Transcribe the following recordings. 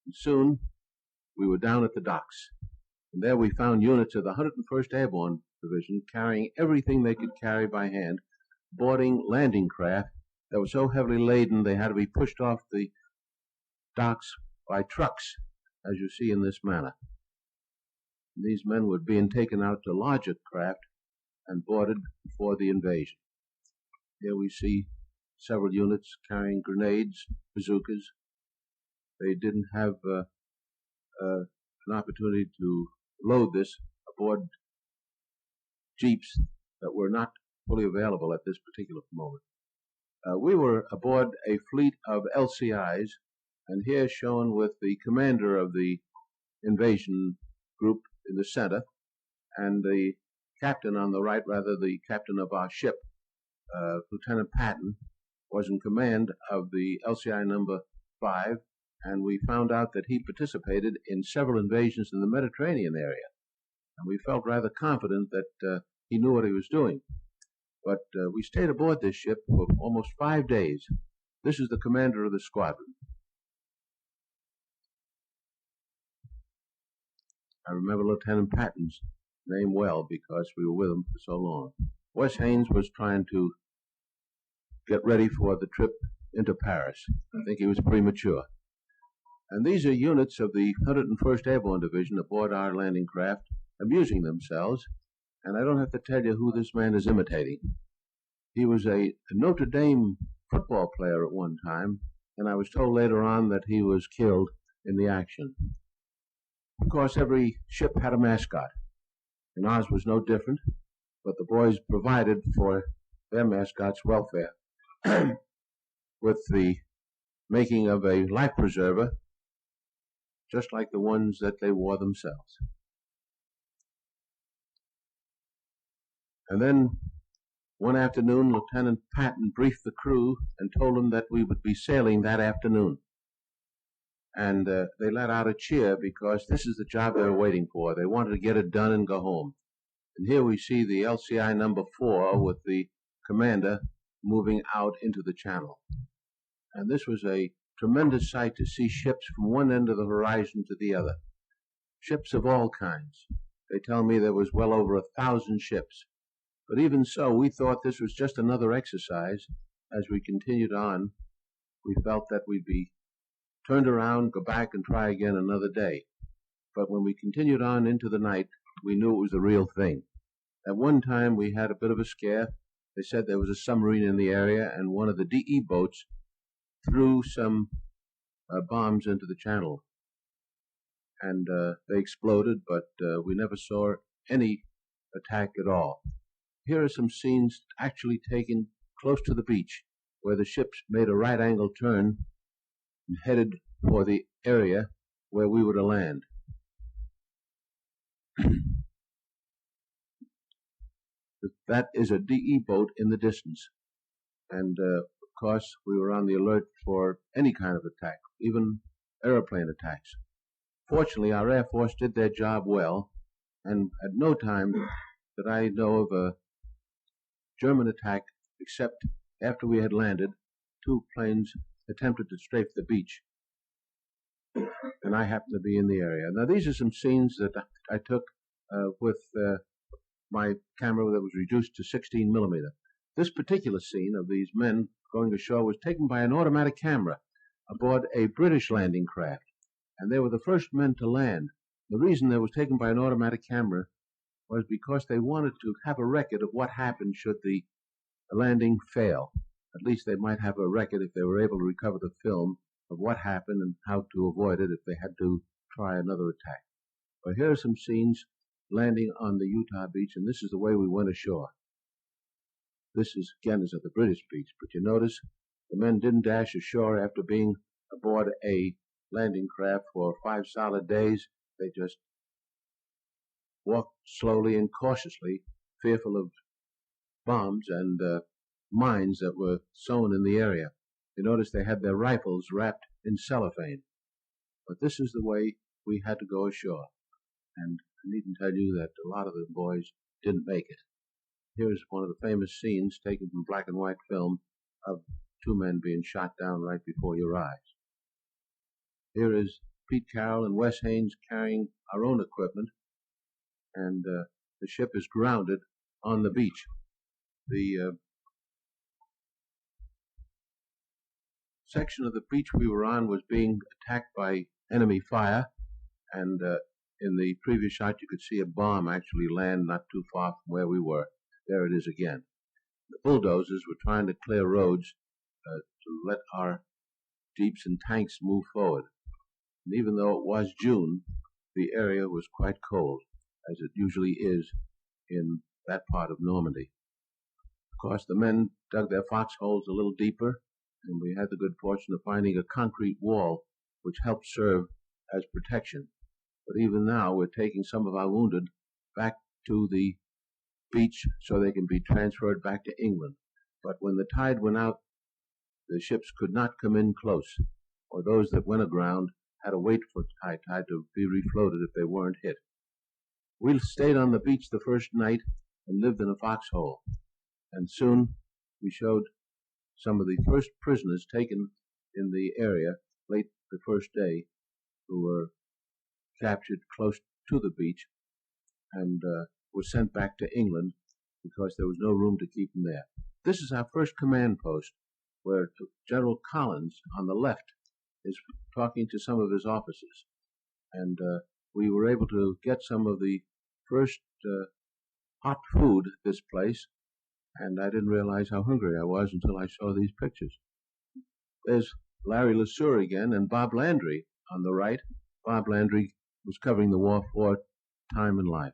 And soon we were down at the docks. And there we found units of the 101st Airborne Division carrying everything they could carry by hand, boarding landing craft that were so heavily laden they had to be pushed off the docks by trucks, as you see in this manner. And these men were being taken out to larger craft and boarded before the invasion. Here we see several units carrying grenades, bazookas. They didn't have an opportunity to load this aboard jeeps that were not fully available at this particular moment. We were aboard a fleet of LCIs, and here shown with the commander of the invasion group in the center, and the captain on the right, rather the captain of our ship, Lieutenant Patton, was in command of the LCI number 5, and we found out that he participated in several invasions in the Mediterranean area. And we felt rather confident that he knew what he was doing. But we stayed aboard this ship for almost 5 days. This is the commander of the squadron. I remember Lieutenant Patton's name well because we were with him for so long. Wes Haynes was trying to get ready for the trip into Paris. I think he was premature. And these are units of the 101st Airborne Division aboard our landing craft, amusing themselves. And I don't have to tell you who this man is imitating. He was a Notre Dame football player at one time, and I was told later on that he was killed in the action. Of course, every ship had a mascot, and ours was no different, but the boys provided for their mascot's welfare with the making of a life preserver, just like the ones that they wore themselves. And then one afternoon, Lieutenant Patton briefed the crew and told them that we would be sailing that afternoon. And they let out a cheer because this is the job they were waiting for. They wanted to get it done and go home. And here we see the LCI number 4 with the commander moving out into the channel. And this was a tremendous sight to see ships from one end of the horizon to the other. Ships of all kinds. They tell me there was well over 1,000 ships. But even so, we thought this was just another exercise. As we continued on, we felt that we'd be turned around, go back, and try again another day. But when we continued on into the night, we knew it was the real thing. At one time, we had a bit of a scare. They said there was a submarine in the area, and one of the DE boats threw some bombs into the channel. And they exploded, but we never saw any attack at all. Here are some scenes actually taken close to the beach, where the ships made a right-angle turn and headed for the area where we were to land. That is a DE boat in the distance. And, of course, we were on the alert for any kind of attack, even airplane attacks. Fortunately, our Air Force did their job well, and at no time that I know of a German attack, except after we had landed, 2 planes attempted to strafe the beach, and I happened to be in the area. Now, these are some scenes that I took with my camera that was reduced to 16 millimeter. This particular scene of these men going ashore was taken by an automatic camera aboard a British landing craft, and they were the first men to land. The reason it was taken by an automatic camera was because they wanted to have a record of what happened should the landing fail. At least they might have a record if they were able to recover the film of what happened and how to avoid it if they had to try another attack. But here are some scenes landing on the Utah beach, and this is the way we went ashore. This is, again, is at the British beach, but you notice the men didn't dash ashore after being aboard a landing craft for 5 solid days. They just walked slowly and cautiously, fearful of bombs and mines that were sown in the area. You notice they had their rifles wrapped in cellophane. But this is the way we had to go ashore. And I needn't tell you that a lot of the boys didn't make it. Here's one of the famous scenes taken from black and white film of 2 men being shot down right before your eyes. Here is Pete Carroll and Wes Haynes carrying our own equipment, and the ship is grounded on the beach. The section of the beach we were on was being attacked by enemy fire, and in the previous shot you could see a bomb actually land not too far from where we were. There it is again. The bulldozers were trying to clear roads to let our jeeps and tanks move forward. And even though it was June, the area was quite cold, as it usually is in that part of Normandy. Of course, the men dug their foxholes a little deeper, and we had the good fortune of finding a concrete wall which helped serve as protection. But even now, we're taking some of our wounded back to the beach so they can be transferred back to England. But when the tide went out, the ships could not come in close, or those that went aground had to wait for high tide to be refloated if they weren't hit. We stayed on the beach the first night and lived in a foxhole, and soon we showed some of the first prisoners taken in the area late the first day, who were captured close to the beach and were sent back to England because there was no room to keep them there. This is our first command post, where General Collins on the left is talking to some of his officers, and we were able to get some of the first hot food at this place, and I didn't realize how hungry I was until I saw these pictures. There's Larry LeSueur again, and Bob Landry on the right. Bob Landry was covering the war for Time and Life.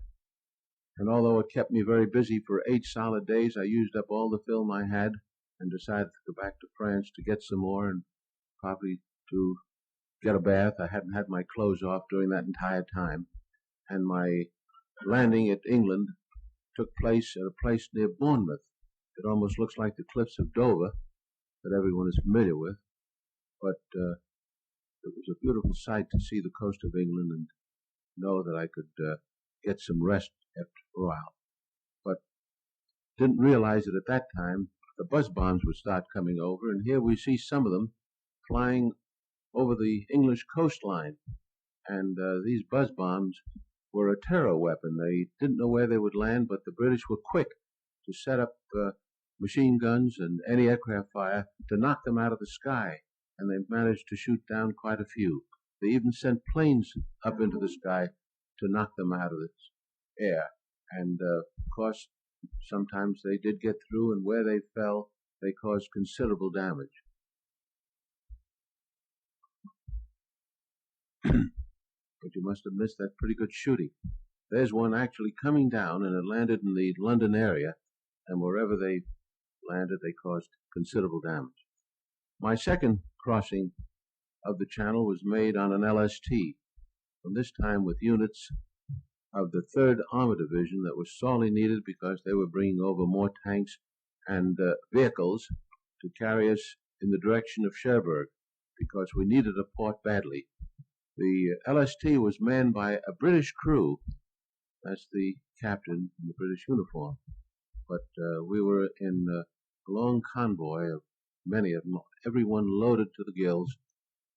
And although it kept me very busy for 8 solid days, I used up all the film I had and decided to go back to France to get some more and probably to get a bath. I hadn't had my clothes off during that entire time. And my landing at England took place at a place near Bournemouth. It almost looks like the cliffs of Dover that everyone is familiar with. But it was a beautiful sight to see the coast of England and know that I could get some rest after a while. But didn't realize that at that time the buzz bombs would start coming over, and here we see some of them flying over the English coastline. And these buzz bombs were a terror weapon. They didn't know where they would land, but the British were quick to set up machine guns and anti-aircraft fire to knock them out of the sky, and they managed to shoot down quite a few. They even sent planes up into the sky to knock them out of the air. And of course, sometimes they did get through, and where they fell, they caused considerable damage. But you must have missed that pretty good shooting. There's one actually coming down, and it landed in the London area, and wherever they landed, they caused considerable damage. My second crossing of the Channel was made on an LST, from this time with units of the 3rd Armored Division that was sorely needed because they were bringing over more tanks and vehicles to carry us in the direction of Cherbourg, because we needed a port badly. The LST was manned by a British crew. That's the captain in the British uniform. But we were in a long convoy of many of them, everyone loaded to the gills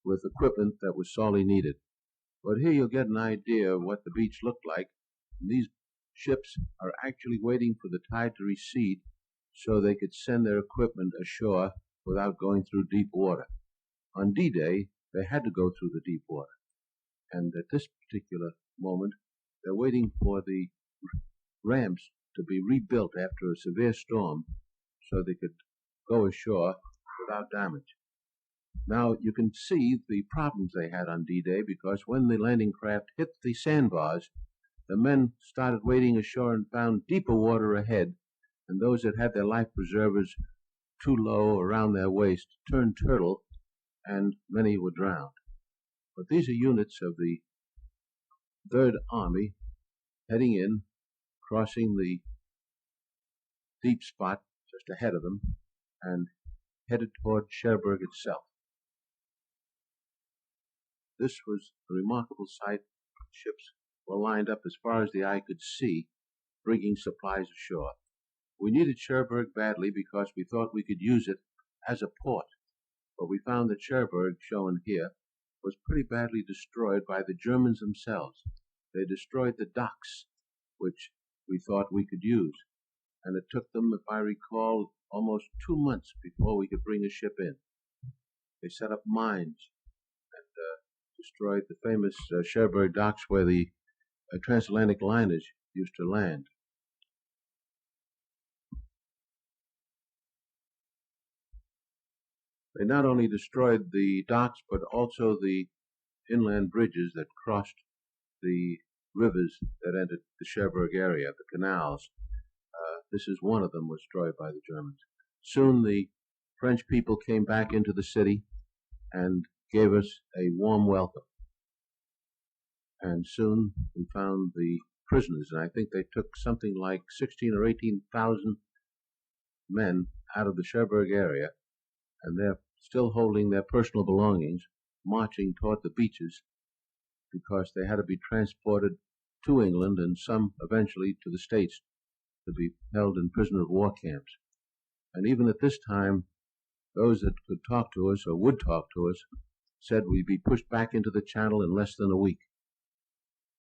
with equipment that was sorely needed. But here you'll get an idea of what the beach looked like. These ships are actually waiting for the tide to recede so they could send their equipment ashore without going through deep water. On D-Day, they had to go through the deep water. And at this particular moment, they're waiting for the ramps to be rebuilt after a severe storm so they could go ashore without damage. Now, you can see the problems they had on D-Day, because when the landing craft hit the sandbars, the men started wading ashore and found deeper water ahead, and those that had their life preservers too low around their waist turned turtle, and many were drowned. But these are units of the 3rd Army heading in, crossing the deep spot just ahead of them, and headed toward Cherbourg itself. This was a remarkable sight. Ships were lined up as far as the eye could see, bringing supplies ashore. We needed Cherbourg badly because we thought we could use it as a port, but we found that Cherbourg, shown here, was pretty badly destroyed by the Germans themselves. They destroyed the docks, which we thought we could use. And it took them, if I recall, almost 2 months before we could bring a ship in. They set up mines and destroyed the famous Cherbourg docks where the transatlantic liners used to land. They not only destroyed the docks, but also the inland bridges that crossed the rivers that entered the Cherbourg area, the canals. This is one of them was destroyed by the Germans. Soon the French people came back into the city and gave us a warm welcome. And soon we found the prisoners, and I think they took something like 16 or 18,000 men out of the Cherbourg area, and they're still holding their personal belongings, marching toward the beaches because they had to be transported to England and some eventually to the States to be held in prisoner of war camps. And even at this time, those that could talk to us or would talk to us said we'd be pushed back into the channel in less than a week.